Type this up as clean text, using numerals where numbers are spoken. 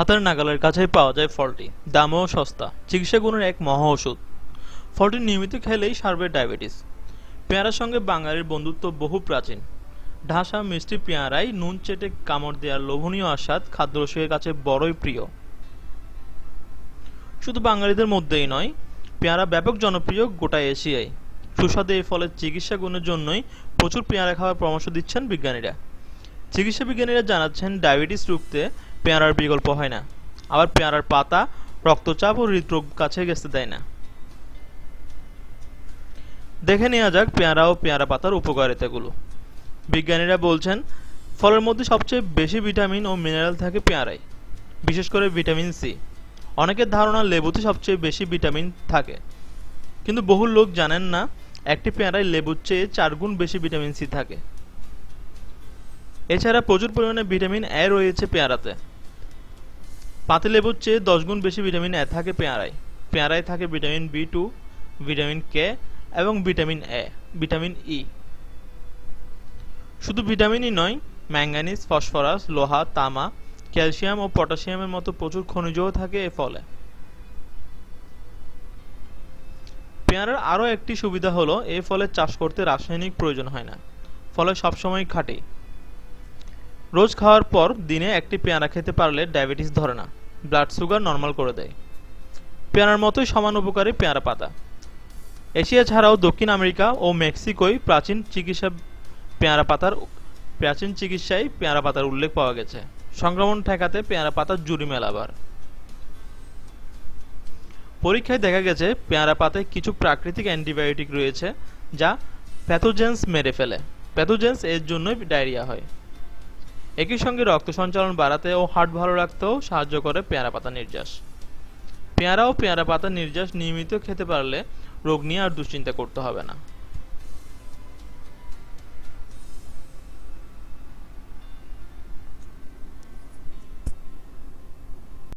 হাতের নাগালের কাছেই পাওয়া যায় ফলটি, দামেও সস্তা, চিকিৎসা গুণের এক মহা ওষুধ। ফলটি নিয়মিত খেলেই সারবে ডায়াবেটিস। পেয়ারার সঙ্গে বাঙালির বন্ধুত্ব বহু প্রাচীন। ঢাসা মিষ্টি পেয়ারায় নুন চেটে কামড় দেওয়ার লোভনীয় আস্বাদ খাদ্যরসিকের কাছে বড়ই প্রিয়। শুধু বাঙালিদের মধ্যেই নয়, পেয়ারা ব্যাপক জনপ্রিয় গোটা এশিয়ায়। সুস্বাদু এই ফলের চিকিৎসা গুণের জন্যই প্রচুর পেয়ারা খাওয়ার পরামর্শ দিচ্ছেন বিজ্ঞানীরা। চিকিৎসা বিজ্ঞানীরা জানাচ্ছেন, ডায়াবেটিস রুখতে পেয়ারার বিকল্প হয় না। আবার পেয়ারার পাতা রক্তচাপ ও হৃদরোগ কাছে গেছতে দেয় না। দেখে নেওয়া যাক পেয়ারা ও পেয়ারা পাতার উপকারিতাগুলো। বিজ্ঞানীরা বলছেন, ফলের মধ্যে সবচেয়ে বেশি ভিটামিন ও মিনারেল থাকে পেয়ারায়, বিশেষ করে ভিটামিন সি। অনেকের ধারণা লেবুতে সবচেয়ে বেশি ভিটামিন থাকে, কিন্তু বহু লোক জানেন না একটি পেয়ারায় লেবুর চেয়ে 4 গুণ বেশি ভিটামিন সি থাকে। এছাড়া প্রচুর পরিমাণে ভিটামিন এ রয়েছে পেয়ারাতে। পাতিলেবুর চেয়ে 10 গুণ বেশি ভিটামিন এ থাকে পেয়ারায়। পেয়ারায় থাকে ভিটামিন বি2, ভিটামিন কে এবং ভিটামিন এ, ভিটামিন ই। শুধু ভিটামিনই নয়, ম্যাঙ্গানিজ, ফসফরাস, লোহা, তামা, ক্যালসিয়াম ও পটাশিয়ামের মতো প্রচুর খনিজও থাকে এ ফলে। পেয়ারার আরও একটি সুবিধা হলো এ ফলের চাষ করতে রাসায়নিক প্রয়োজন হয় না, ফলে সবসময় খাঁটি। রোজ খাওয়ার পর দিনে একটি পেয়ারা খেতে পারলে ডায়াবেটিস ধরে না, ব্লাড সুগার নর্মাল করে দেয়। পেয়ারার মতোই সমান উপকারী পেয়ারা পাতা। এশিয়া ছাড়াও দক্ষিণ আমেরিকা ও মেক্সিকোয় প্রাচীন চিকিৎসায় পেয়ারা পাতার উল্লেখ পাওয়া গেছে। সংক্রমণ ঠেকাতে পেয়ারা পাতার জুড়ি মেলাবার। পরীক্ষায় দেখা গেছে পেয়ারা পাতায় কিছু প্রাকৃতিক অ্যান্টিবায়োটিক রয়েছে যা প্যাথোজেন্স মেরে ফেলে। প্যাথোজেন্স এর জন্যই ডায়রিয়া হয়। একই সঙ্গে রক্ত সঞ্চালন বাড়াতে ও হার্ট ভালো রাখতেও সাহায্য করে পেয়ারা পাতা নির্যাস। পেয়ারা ও পেয়ারা পাতা নির্যাস নিয়মিত খেতে পারলে রোগ নিয়ে আর দুশ্চিন্তা করতে হবে না।